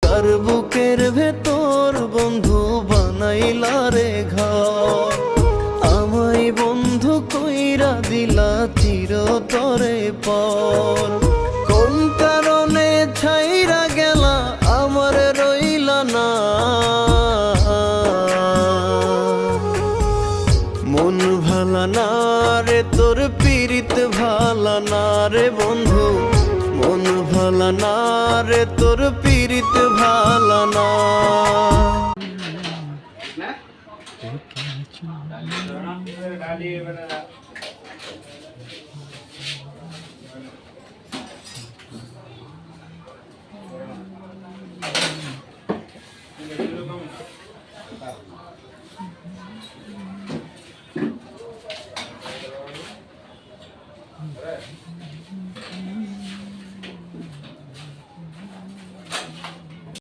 কার বুকের ভেতর বন্ধু বানাইলা রে ঘর, আমায় বন্ধু কইরা দিলা চিরতরে পর। কোন কারণে ছাইরা গেলা আমার রইলা না, মন ভালা না রে তোর পীড়িত ভালা না রে বন্ধু, মন ভালা না রে তোর পীড়িত ভালা না।